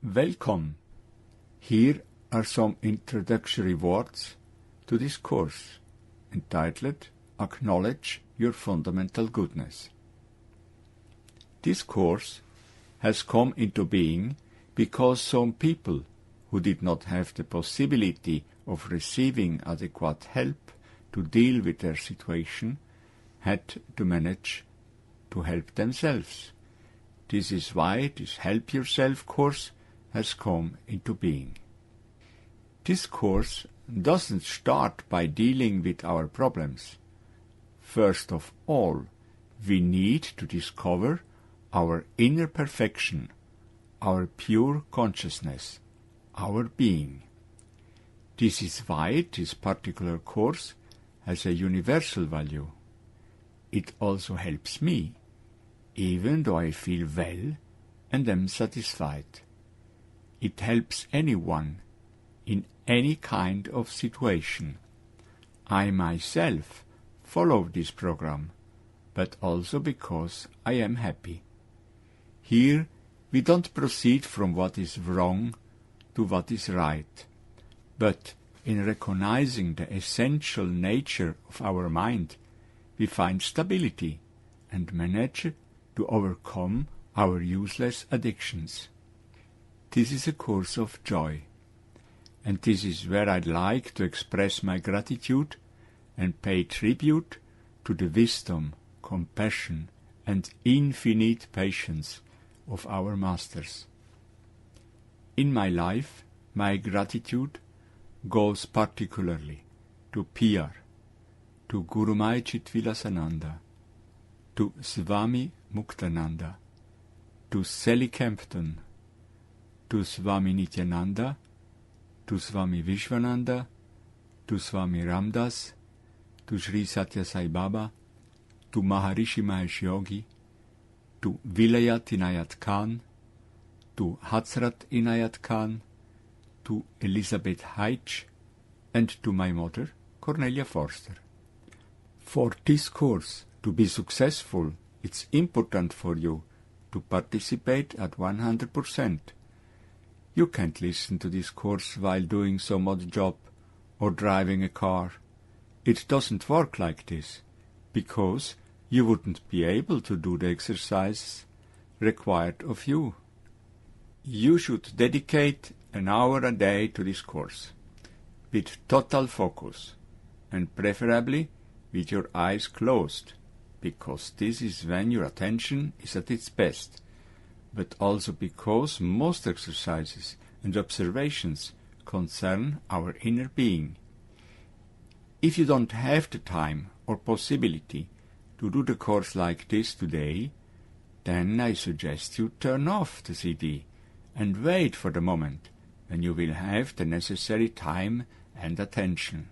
Welcome. Here are some introductory words to this course, entitled Acknowledge Your Fundamental Goodness. This course has come into being because some people who did not have the possibility of receiving adequate help to deal with their situation had to manage to help themselves. This is why this Help Yourself course has come into being. This course doesn't start by dealing with our problems. First of all, we need to discover our inner perfection, our pure consciousness, our being. This is why this particular course has a universal value. It also helps me, even though I feel well and am satisfied. It helps anyone in any kind of situation. I myself follow this program, but also because I am happy. Here we don't proceed from what is wrong to what is right, but in recognizing the essential nature of our mind, we find stability and manage to overcome our useless addictions. This is a course of joy, and this is where I'd like to express my gratitude and pay tribute to the wisdom, compassion, and infinite patience of our masters. In my life, my gratitude goes particularly to P.R., to Guru Mai Chitvilasananda, to Swami Muktananda, to Sally Kempton, to Swami Nityananda, to Swami Vishwananda, to Swami Ramdas, to Sri Satya Sai Baba, to Maharishi Mahesh Yogi, to Vilayat Inayat Khan, to Hazrat Inayat Khan, to Elizabeth Heitsch, and to my mother, Cornelia Forster. For this course to be successful, it's important for you to participate at 100%. You can't listen to this course while doing some odd job or driving a car. It doesn't work like this, because you wouldn't be able to do the exercises required of you. You should dedicate an hour a day to this course, with total focus, and preferably with your eyes closed, because this is when your attention is at its best, but also because most exercises and observations concern our inner being. If you don't have the time or possibility to do the course like this today, then I suggest you turn off the CD and wait for the moment when you will have the necessary time and attention.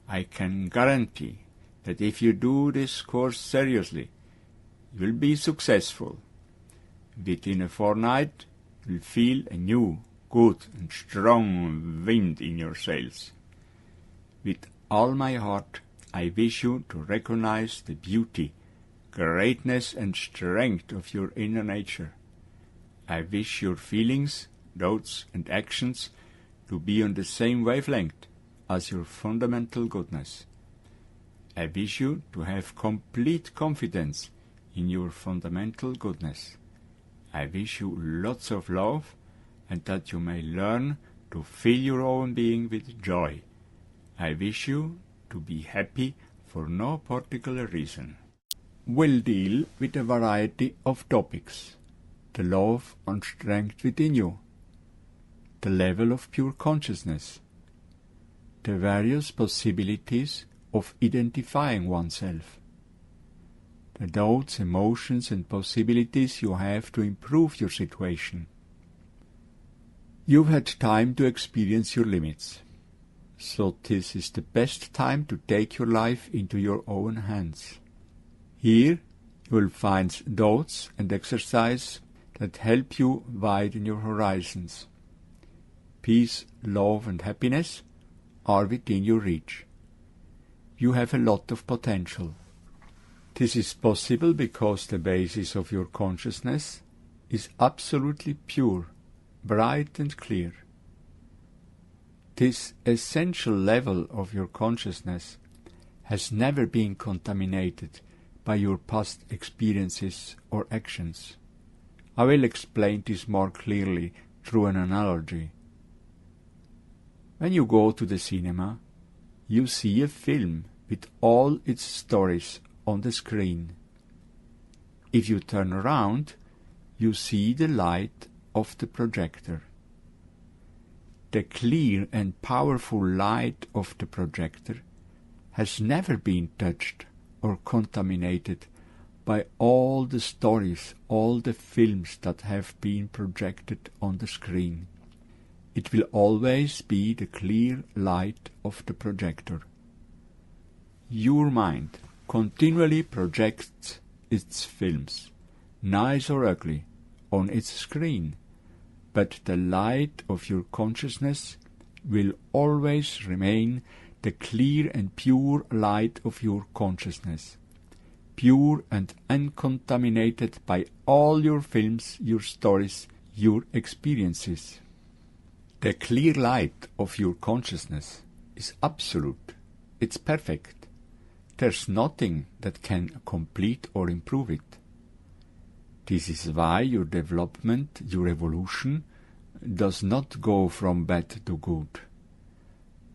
I can guarantee that if you do this course seriously, you will be successful. Within a fortnight, you will feel a new, good and strong wind in your sails. With all my heart, I wish you to recognize the beauty, greatness and strength of your inner nature. I wish your feelings, thoughts and actions to be on the same wavelength as your fundamental goodness. I wish you to have complete confidence in your fundamental goodness. I wish you lots of love, and that you may learn to fill your own being with joy. I wish you to be happy for no particular reason. We'll deal with a variety of topics: the love and strength within you, the level of pure consciousness, the various possibilities of identifying oneself, the doubts, emotions and possibilities you have to improve your situation. You've had time to experience your limits, so this is the best time to take your life into your own hands. Here you will find thoughts and exercise that help you widen your horizons. Peace, love and happiness are within your reach. You have a lot of potential. This is possible because the basis of your consciousness is absolutely pure, bright and clear. This essential level of your consciousness has never been contaminated by your past experiences or actions. I will explain this more clearly through an analogy. When you go to the cinema, you see a film with all its stories on the screen. If you turn around, you see the light of the projector. The clear and powerful light of the projector has never been touched or contaminated by all the stories, all the films that have been projected on the screen. It will always be the clear light of the projector. Your mind continually projects its films, nice or ugly, on its screen, but the light of your consciousness will always remain the clear and pure light of your consciousness, pure and uncontaminated by all your films, your stories, your experiences. The clear light of your consciousness is absolute. It's perfect. There's nothing that can complete or improve it. This is why your development, your evolution, does not go from bad to good.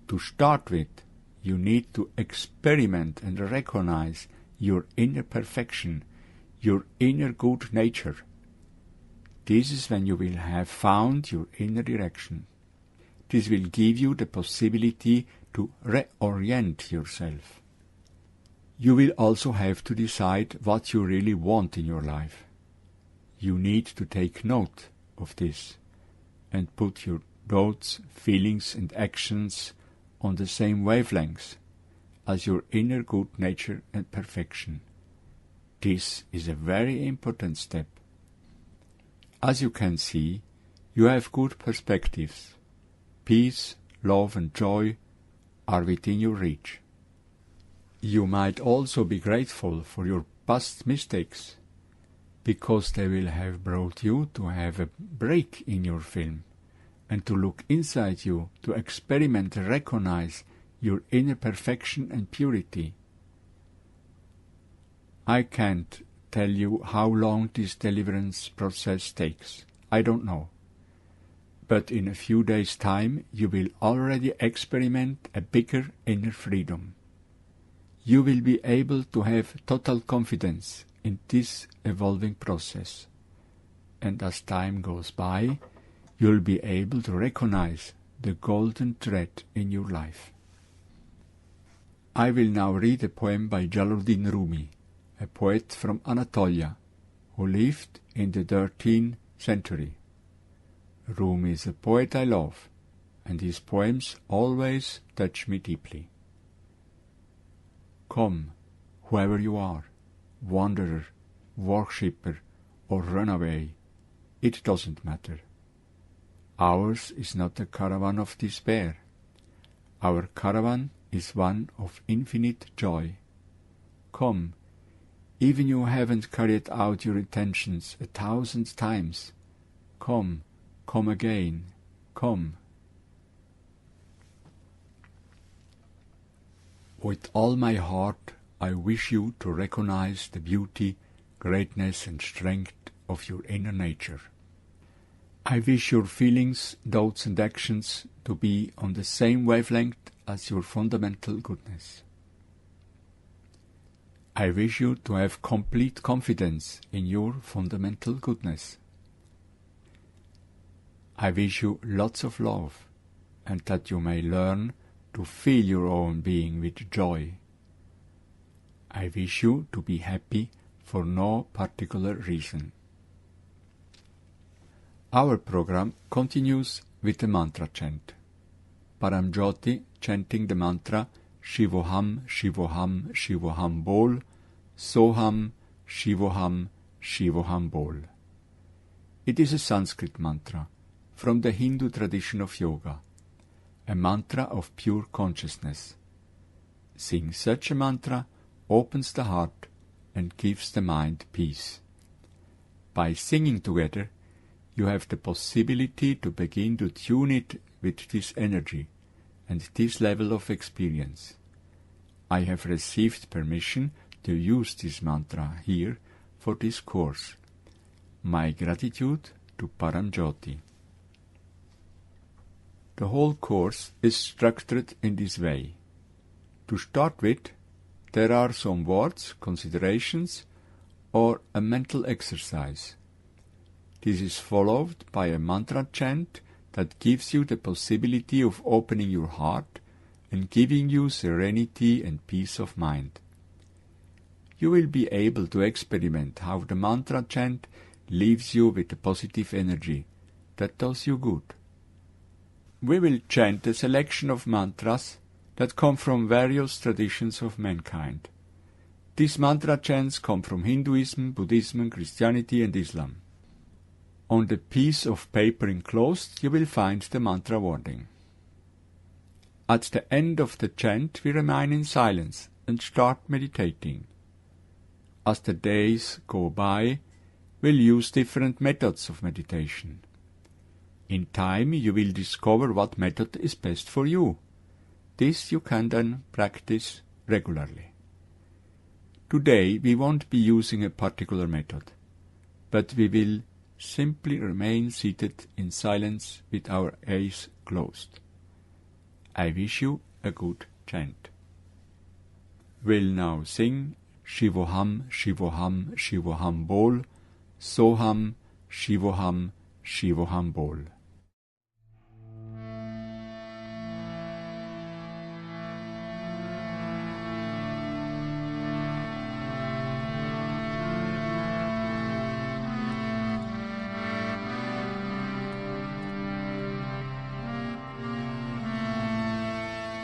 To start with, you need to experiment and recognize your inner perfection, your inner good nature. This is when you will have found your inner direction. This will give you the possibility to reorient yourself. You will also have to decide what you really want in your life. You need to take note of this and put your thoughts, feelings and actions on the same wavelengths as your inner good nature and perfection. This is a very important step. As you can see, you have good perspectives. Peace, love and joy are within your reach. You might also be grateful for your past mistakes, because they will have brought you to have a break in your film and to look inside you, to experiment and recognize your inner perfection and purity. I can't tell you how long this deliverance process takes. I don't know. But in a few days' time you will already experiment a bigger inner freedom. You will be able to have total confidence in this evolving process, and as time goes by, you'll be able to recognize the golden thread in your life. I will now read a poem by Jalaluddin Rumi, a poet from Anatolia, who lived in the 13th century. Rumi is a poet I love, and his poems always touch me deeply. Come, whoever you are, wanderer, worshipper, or runaway, it doesn't matter. Ours is not a caravan of despair. Our caravan is one of infinite joy. Come, even you haven't carried out your intentions 1,000 times. Come, come again, come. With all my heart, I wish you to recognize the beauty, greatness and strength of your inner nature. I wish your feelings, thoughts and actions to be on the same wavelength as your fundamental goodness. I wish you to have complete confidence in your fundamental goodness. I wish you lots of love, and that you may learn to fill your own being with joy. I wish you to be happy for no particular reason. Our program continues with the mantra chant. Paramjyoti chanting the mantra Shivoham, Shivoham, Shivoham Bol, Soham, Shivoham, Shivoham Bol. It is a Sanskrit mantra from the Hindu tradition of yoga, a mantra of pure consciousness. Sing such a mantra opens the heart and gives the mind peace. By singing together, you have the possibility to begin to tune it with this energy and this level of experience. I have received permission to use this mantra here for this course. My gratitude to Paramjyoti. The whole course is structured in this way. To start with, there are some words, considerations, or a mental exercise. This is followed by a mantra chant that gives you the possibility of opening your heart and giving you serenity and peace of mind. You will be able to experiment how the mantra chant leaves you with a positive energy that does you good. We will chant a selection of mantras that come from various traditions of mankind. These mantra chants come from Hinduism, Buddhism, Christianity and Islam. On the piece of paper enclosed you will find the mantra wording. At the end of the chant we remain in silence and start meditating. As the days go by, we'll use different methods of meditation. In time you will discover what method is best for you. This you can then practice regularly. Today we won't be using a particular method, but we will simply remain seated in silence with our eyes closed. I wish you a good chant. We'll now sing Shivoham, Shivoham, Shivoham Bol, Soham, Shivoham, Shivoham Bol.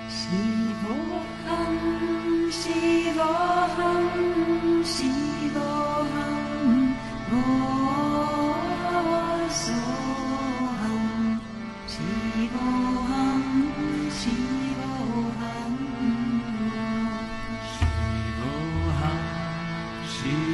Shivoham, Shivoham, Shivoham, Bol, Soham, Shivoham, Shivoham, Shivoham,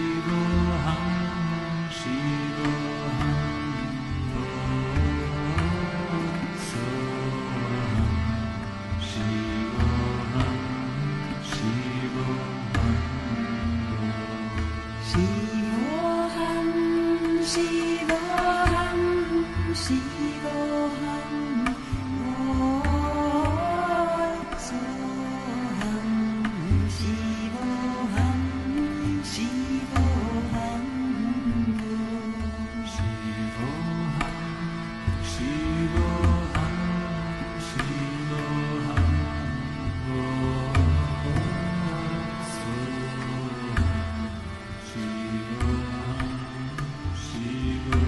Shivoham, Shivoham, Bol, Soham, Shivoham, Shivoham, Shivoham, Bol, Soham, Shivoham, Shivoham, Shivoham,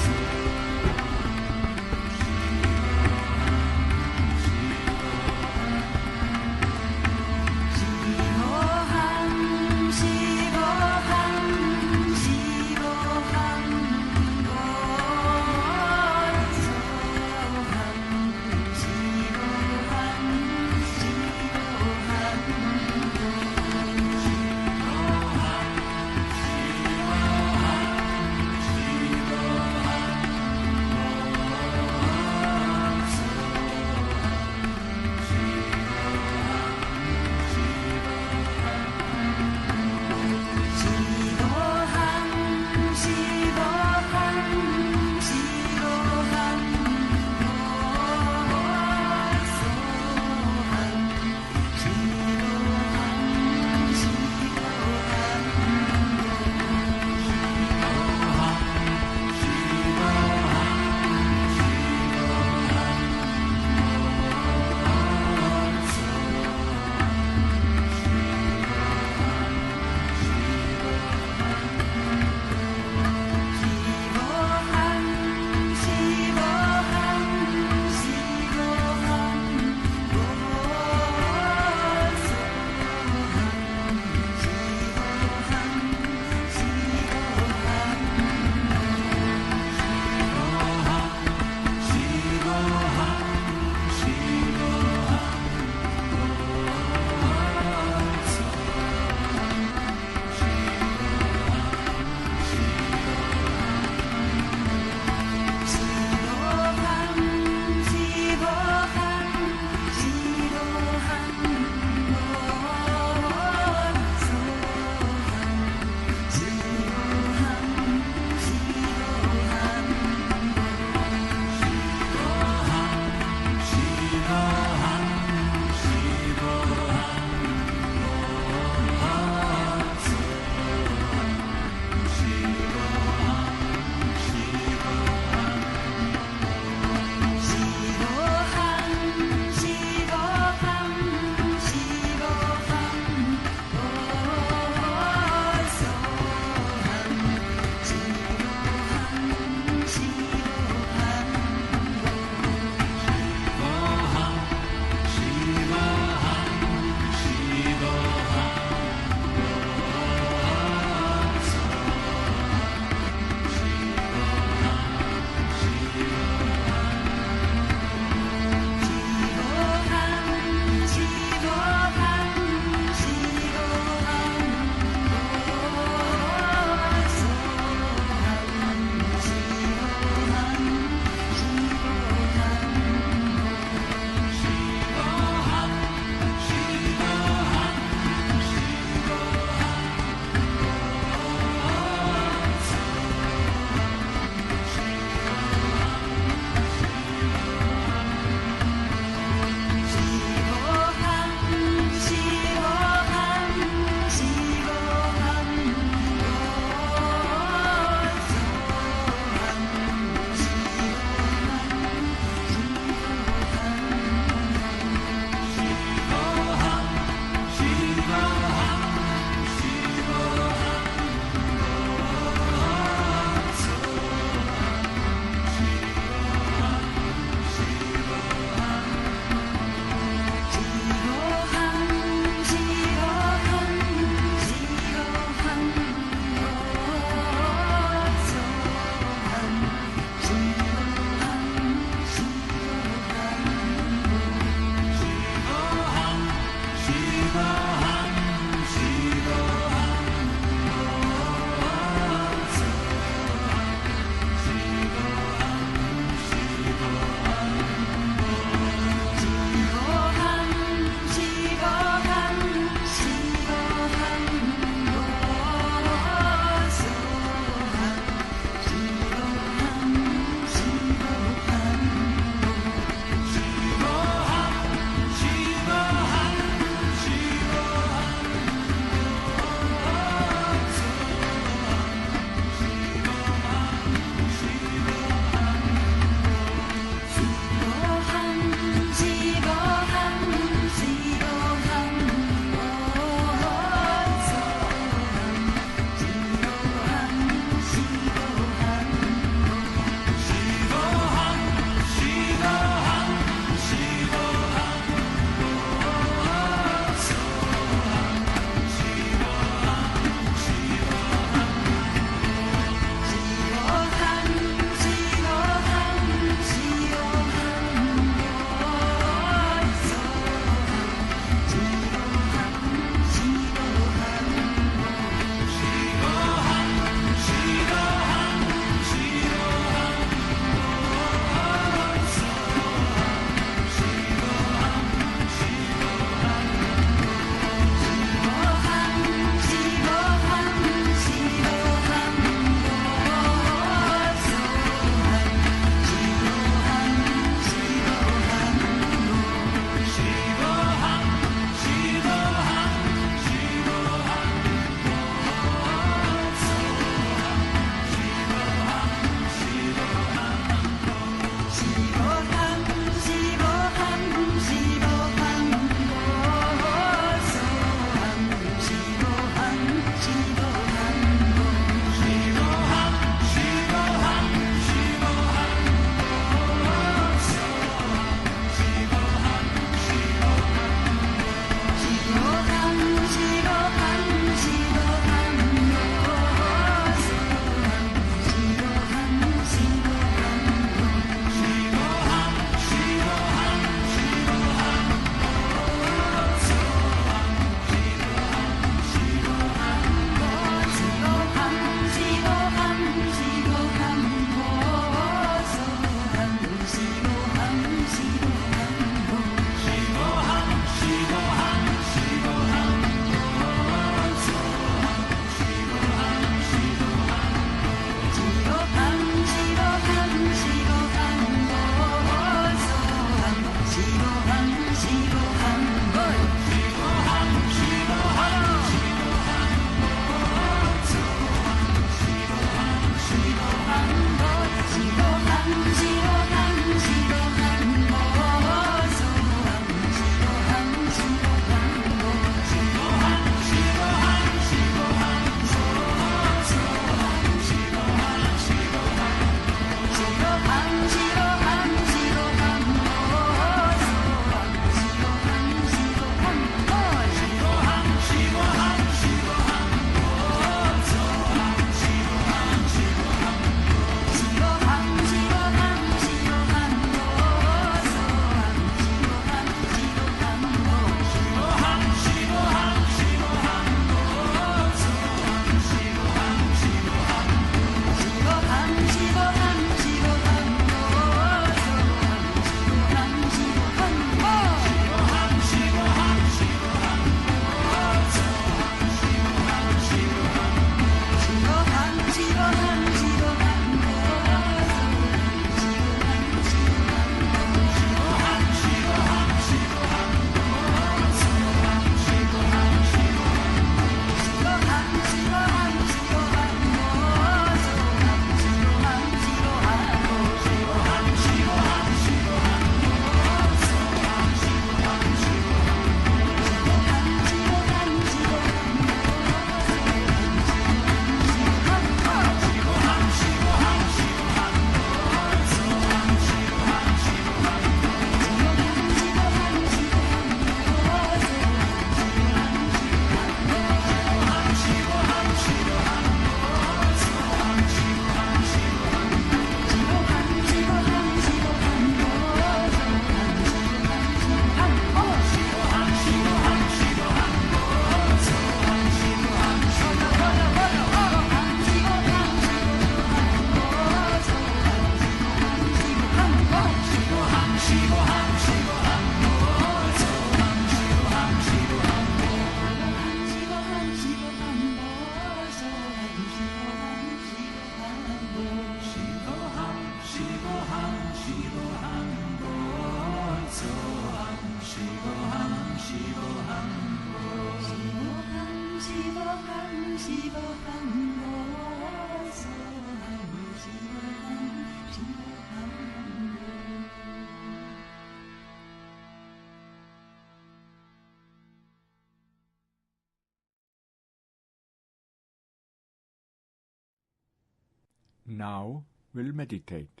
Now we'll meditate.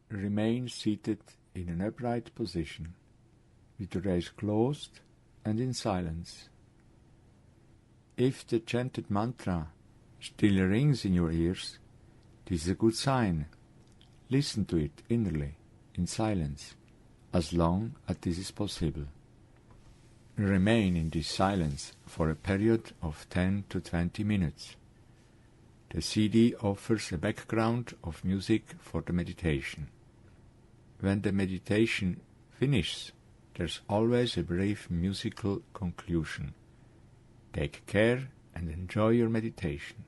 Remain seated in an upright position, with your eyes closed and in silence. If the chanted mantra still rings in your ears, this is a good sign. Listen to it innerly, in silence, as long as this is possible. Remain in this silence for a period of 10 to 20 minutes. The CD offers a background of music for the meditation. When the meditation finishes, there's always a brief musical conclusion. Take care and enjoy your meditation.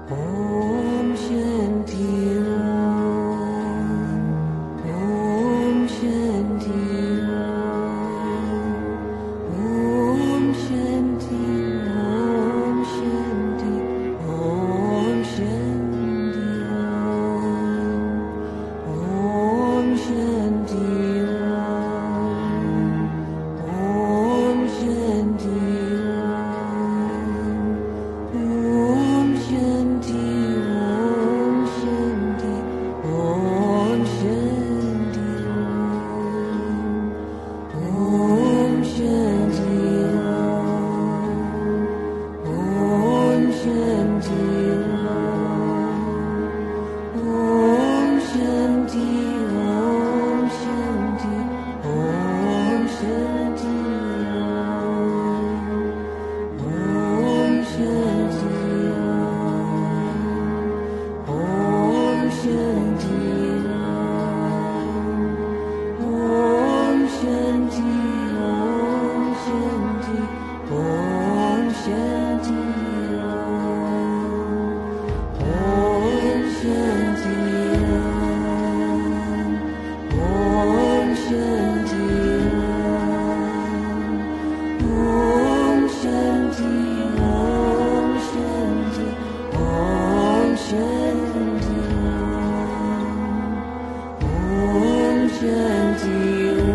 Om Shanti Ram. Om Shanti Ram. Om Shanti Om Shanti Om Shanti Ram. Om Shanti Ram. Om Shanti Ram. Om Shanti Om Shanti Om Shanti Ram. Om Shanti Ram. Om Shanti Ram. Om Shanti Om Shanti Om Shanti Ram. Om Shanti Ram. Om Shanti Ram. Om Shanti Om Shanti Om Shanti Ram. Om Shanti Ram. Om Shanti Ram. Om Shanti Om Shanti Om Shanti Ram. Om Shanti